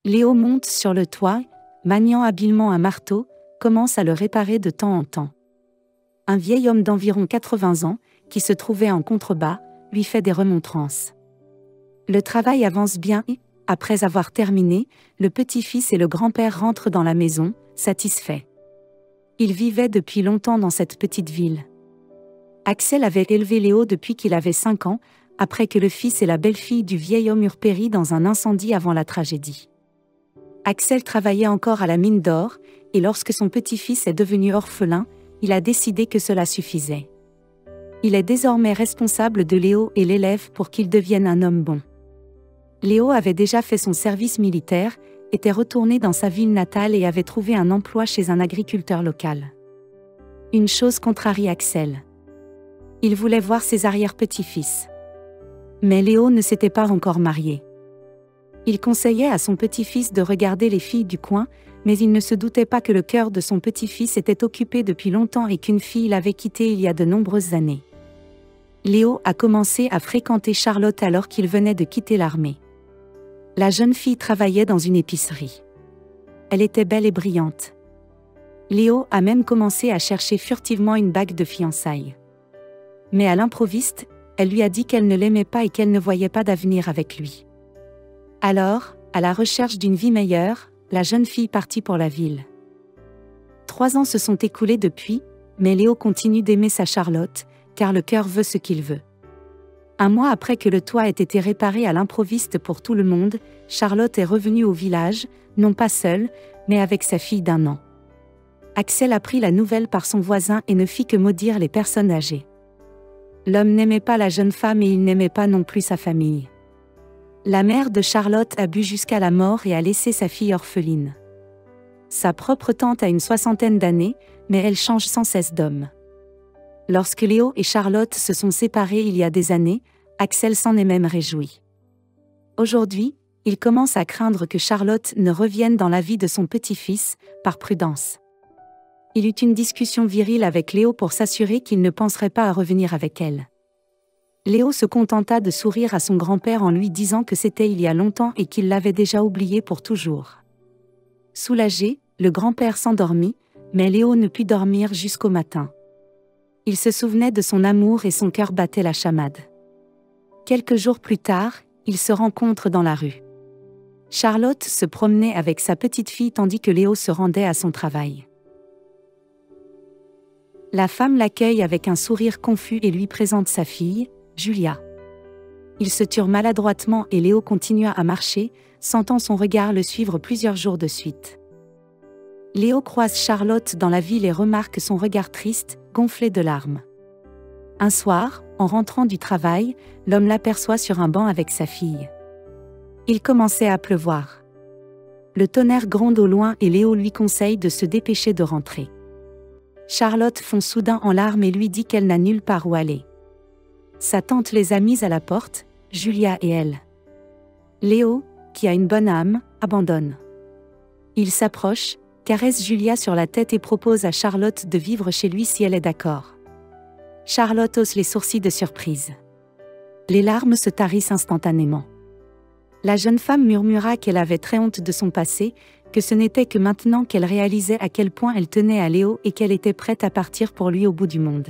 Léo monte sur le toit, maniant habilement un marteau, commence à le réparer de temps en temps. Un vieil homme d'environ 80 ans, qui se trouvait en contrebas, lui fait des remontrances. Le travail avance bien et, après avoir terminé, le petit-fils et le grand-père rentrent dans la maison, satisfaits. Ils vivaient depuis longtemps dans cette petite ville. Axel avait élevé Léo depuis qu'il avait 5 ans, après que le fils et la belle-fille du vieil homme eurent péri dans un incendie avant la tragédie. Axel travaillait encore à la mine d'or, et lorsque son petit-fils est devenu orphelin, il a décidé que cela suffisait. Il est désormais responsable de Léo et l'élève pour qu'il devienne un homme bon. Léo avait déjà fait son service militaire, était retourné dans sa ville natale et avait trouvé un emploi chez un agriculteur local. Une chose contrarie Axel. Il voulait voir ses arrière-petits-fils. Mais Léo ne s'était pas encore marié. Il conseillait à son petit-fils de regarder les filles du coin, mais il ne se doutait pas que le cœur de son petit-fils était occupé depuis longtemps et qu'une fille l'avait quitté il y a de nombreuses années. Léo a commencé à fréquenter Charlotte alors qu'il venait de quitter l'armée. La jeune fille travaillait dans une épicerie. Elle était belle et brillante. Léo a même commencé à chercher furtivement une bague de fiançailles. Mais à l'improviste, elle lui a dit qu'elle ne l'aimait pas et qu'elle ne voyait pas d'avenir avec lui. Alors, à la recherche d'une vie meilleure, la jeune fille partit pour la ville. 3 ans se sont écoulés depuis, mais Léo continue d'aimer sa Charlotte, car le cœur veut ce qu'il veut. 1 mois après que le toit ait été réparé à l'improviste pour tout le monde, Charlotte est revenue au village, non pas seule, mais avec sa fille d'1 an. Axel apprit la nouvelle par son voisin et ne fit que maudire les personnes âgées. L'homme n'aimait pas la jeune femme et il n'aimait pas non plus sa famille. La mère de Charlotte a bu jusqu'à la mort et a laissé sa fille orpheline. Sa propre tante a une 60aine d'années, mais elle change sans cesse d'homme. Lorsque Léo et Charlotte se sont séparés il y a des années, Axel s'en est même réjoui. Aujourd'hui, il commence à craindre que Charlotte ne revienne dans la vie de son petit-fils, par prudence. Il eut une discussion virile avec Léo pour s'assurer qu'il ne penserait pas à revenir avec elle. Léo se contenta de sourire à son grand-père en lui disant que c'était il y a longtemps et qu'il l'avait déjà oublié pour toujours. Soulagé, le grand-père s'endormit, mais Léo ne put dormir jusqu'au matin. Il se souvenait de son amour et son cœur battait la chamade. Quelques jours plus tard, ils se rencontrent dans la rue. Charlotte se promenait avec sa petite fille tandis que Léo se rendait à son travail. La femme l'accueille avec un sourire confus et lui présente sa fille, Julia. Ils se turent maladroitement et Léo continua à marcher, sentant son regard le suivre plusieurs jours de suite. Léo croise Charlotte dans la ville et remarque son regard triste, gonflé de larmes. Un soir, en rentrant du travail, l'homme l'aperçoit sur un banc avec sa fille. Il commençait à pleuvoir. Le tonnerre gronde au loin et Léo lui conseille de se dépêcher de rentrer. Charlotte fond soudain en larmes et lui dit qu'elle n'a nulle part où aller. Sa tante les a mises à la porte, Julia et elle. Léo, qui a une bonne âme, abandonne. Il s'approche, caresse Julia sur la tête et propose à Charlotte de vivre chez lui si elle est d'accord. Charlotte hausse les sourcils de surprise. Les larmes se tarissent instantanément. La jeune femme murmura qu'elle avait très honte de son passé, que ce n'était que maintenant qu'elle réalisait à quel point elle tenait à Léo et qu'elle était prête à partir pour lui au bout du monde.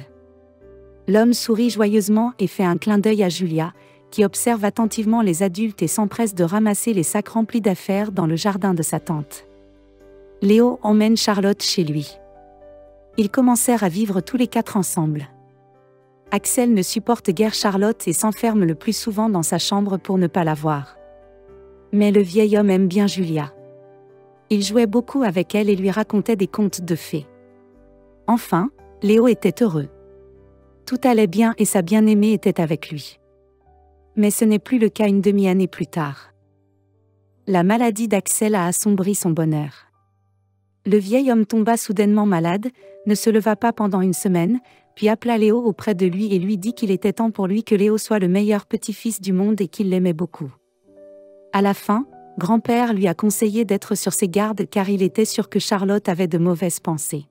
L'homme sourit joyeusement et fait un clin d'œil à Julia, qui observe attentivement les adultes et s'empresse de ramasser les sacs remplis d'affaires dans le jardin de sa tante. Léo emmène Charlotte chez lui. Ils commencèrent à vivre tous les 4 ensemble. Axel ne supporte guère Charlotte et s'enferme le plus souvent dans sa chambre pour ne pas la voir. Mais le vieil homme aime bien Julia. Il jouait beaucoup avec elle et lui racontait des contes de fées. Enfin, Léo était heureux. Tout allait bien et sa bien-aimée était avec lui. Mais ce n'est plus le cas une demi-année plus tard. La maladie d'Axel a assombri son bonheur. Le vieil homme tomba soudainement malade, ne se leva pas pendant 1 semaine, puis appela Léo auprès de lui et lui dit qu'il était temps pour lui que Léo soit le meilleur petit-fils du monde et qu'il l'aimait beaucoup. À la fin, grand-père lui a conseillé d'être sur ses gardes car il était sûr que Charlotte avait de mauvaises pensées.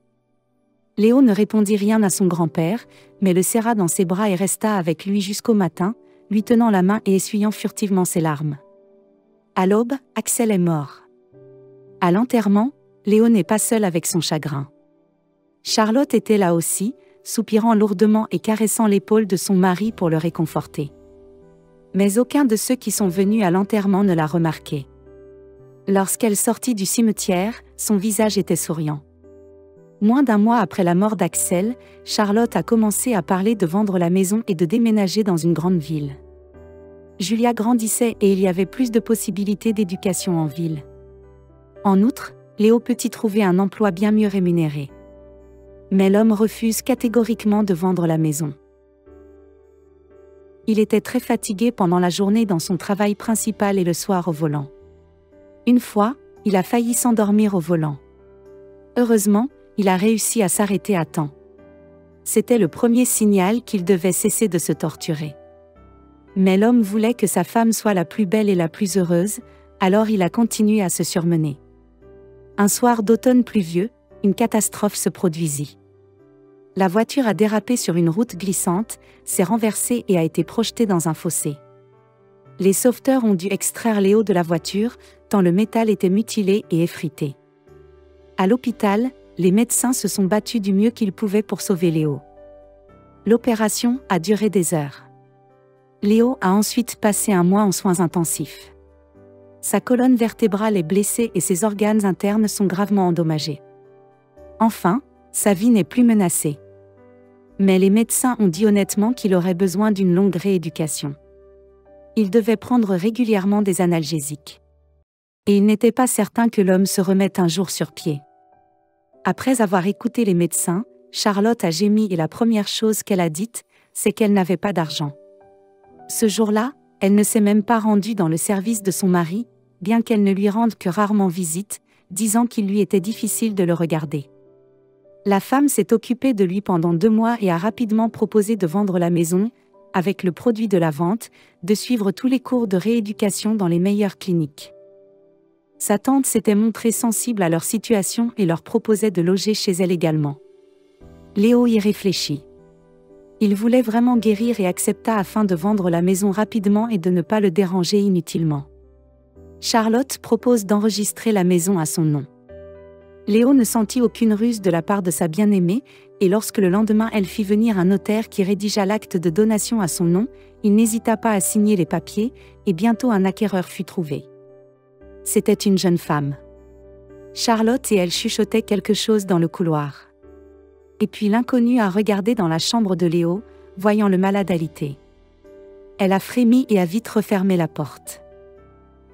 Léo ne répondit rien à son grand-père, mais le serra dans ses bras et resta avec lui jusqu'au matin, lui tenant la main et essuyant furtivement ses larmes. À l'aube, Axel est mort. À l'enterrement, Léo n'est pas seul avec son chagrin. Charlotte était là aussi, soupirant lourdement et caressant l'épaule de son mari pour le réconforter. Mais aucun de ceux qui sont venus à l'enterrement ne l'a remarqué. Lorsqu'elle sortit du cimetière, son visage était souriant. Moins d'un mois après la mort d'Axel, Charlotte a commencé à parler de vendre la maison et de déménager dans une grande ville. Julia grandissait et il y avait plus de possibilités d'éducation en ville. En outre, Léo peut y trouver un emploi bien mieux rémunéré. Mais l'homme refuse catégoriquement de vendre la maison. Il était très fatigué pendant la journée dans son travail principal et le soir au volant. Une fois, il a failli s'endormir au volant. Heureusement, il a réussi à s'arrêter à temps. C'était le premier signal qu'il devait cesser de se torturer. Mais l'homme voulait que sa femme soit la plus belle et la plus heureuse, alors il a continué à se surmener. Un soir d'automne pluvieux, une catastrophe se produisit. La voiture a dérapé sur une route glissante, s'est renversée et a été projetée dans un fossé. Les sauveteurs ont dû extraire Léo de la voiture, tant le métal était mutilé et effrité. À l'hôpital, les médecins se sont battus du mieux qu'ils pouvaient pour sauver Léo. L'opération a duré des heures. Léo a ensuite passé un mois en soins intensifs. Sa colonne vertébrale est blessée et ses organes internes sont gravement endommagés. Enfin, sa vie n'est plus menacée. Mais les médecins ont dit honnêtement qu'il aurait besoin d'une longue rééducation. Il devait prendre régulièrement des analgésiques. Et il n'était pas certain que l'homme se remette un jour sur pied. Après avoir écouté les médecins, Charlotte a gémi et la première chose qu'elle a dite, c'est qu'elle n'avait pas d'argent. Ce jour-là, elle ne s'est même pas rendue dans le service de son mari, bien qu'elle ne lui rende que rarement visite, disant qu'il lui était difficile de le regarder. La femme s'est occupée de lui pendant 2 mois et a rapidement proposé de vendre la maison, avec le produit de la vente, de suivre tous les cours de rééducation dans les meilleures cliniques. Sa tante s'était montrée sensible à leur situation et leur proposait de loger chez elle également. Léo y réfléchit. Il voulait vraiment guérir et accepta afin de vendre la maison rapidement et de ne pas le déranger inutilement. Charlotte propose d'enregistrer la maison à son nom. Léo ne sentit aucune ruse de la part de sa bien-aimée, et lorsque le lendemain elle fit venir un notaire qui rédigea l'acte de donation à son nom, il n'hésita pas à signer les papiers, et bientôt un acquéreur fut trouvé. C'était une jeune femme. Charlotte et elle chuchotaient quelque chose dans le couloir. Et puis l'inconnu a regardé dans la chambre de Léo, voyant le malade alité. Elle a frémi et a vite refermé la porte.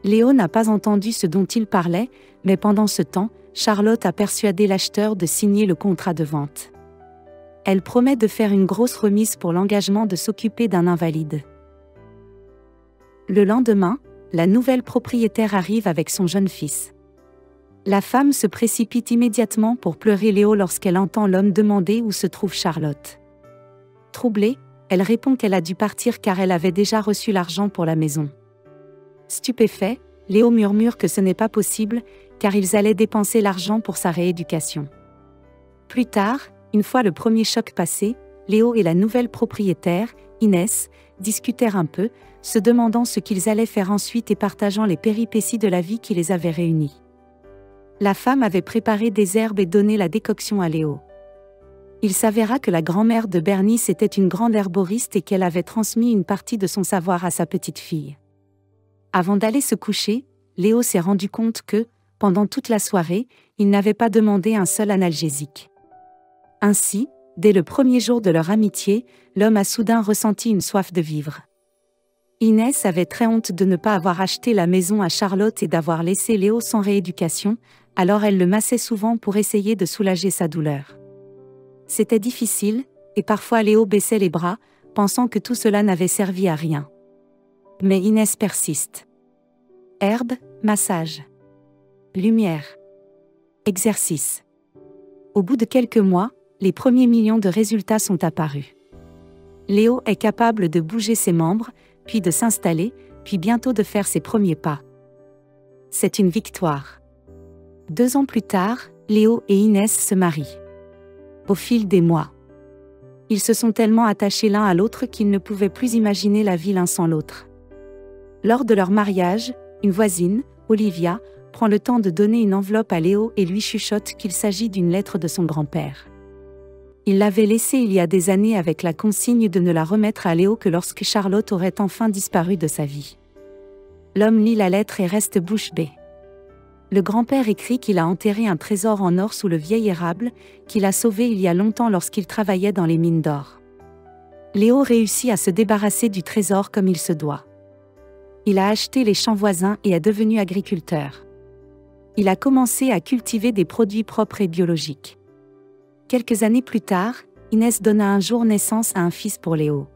Léo n'a pas entendu ce dont il parlait, mais pendant ce temps, Charlotte a persuadé l'acheteur de signer le contrat de vente. Elle promet de faire une grosse remise pour l'engagement de s'occuper d'un invalide. Le lendemain, la nouvelle propriétaire arrive avec son jeune fils. La femme se précipite immédiatement pour pleurer Léo lorsqu'elle entend l'homme demander où se trouve Charlotte. Troublée, elle répond qu'elle a dû partir car elle avait déjà reçu l'argent pour la maison. Stupéfait, Léo murmure que ce n'est pas possible, car ils allaient dépenser l'argent pour sa rééducation. Plus tard, une fois le premier choc passé, Léo et la nouvelle propriétaire, Inès, discutèrent un peu, se demandant ce qu'ils allaient faire ensuite et partageant les péripéties de la vie qui les avait réunis. La femme avait préparé des herbes et donné la décoction à Léo. Il s'avéra que la grand-mère de Bernice était une grande herboriste et qu'elle avait transmis une partie de son savoir à sa petite-fille. Avant d'aller se coucher, Léo s'est rendu compte que, pendant toute la soirée, il n'avait pas demandé un seul analgésique. Ainsi, dès le premier jour de leur amitié, l'homme a soudain ressenti une soif de vivre. Inès avait très honte de ne pas avoir acheté la maison à Charlotte et d'avoir laissé Léo sans rééducation, alors elle le massait souvent pour essayer de soulager sa douleur. C'était difficile, et parfois Léo baissait les bras, pensant que tout cela n'avait servi à rien. Mais Inès persiste. Herbe, massage. Lumière. Exercice. Au bout de quelques mois, les premiers millions de résultats sont apparus. Léo est capable de bouger ses membres, puis de s'installer, puis bientôt de faire ses premiers pas. C'est une victoire. 2 ans plus tard, Léo et Inès se marient. Au fil des mois, ils se sont tellement attachés l'un à l'autre qu'ils ne pouvaient plus imaginer la vie l'un sans l'autre. Lors de leur mariage, une voisine, Olivia, prend le temps de donner une enveloppe à Léo et lui chuchote qu'il s'agit d'une lettre de son grand-père. Il l'avait laissée il y a des années avec la consigne de ne la remettre à Léo que lorsque Charlotte aurait enfin disparu de sa vie. L'homme lit la lettre et reste bouche bée. Le grand-père écrit qu'il a enterré un trésor en or sous le vieil érable, qu'il a sauvé il y a longtemps lorsqu'il travaillait dans les mines d'or. Léo réussit à se débarrasser du trésor comme il se doit. Il a acheté les champs voisins et est devenu agriculteur. Il a commencé à cultiver des produits propres et biologiques. Quelques années plus tard, Inès donna un jour naissance à un fils pour Léo.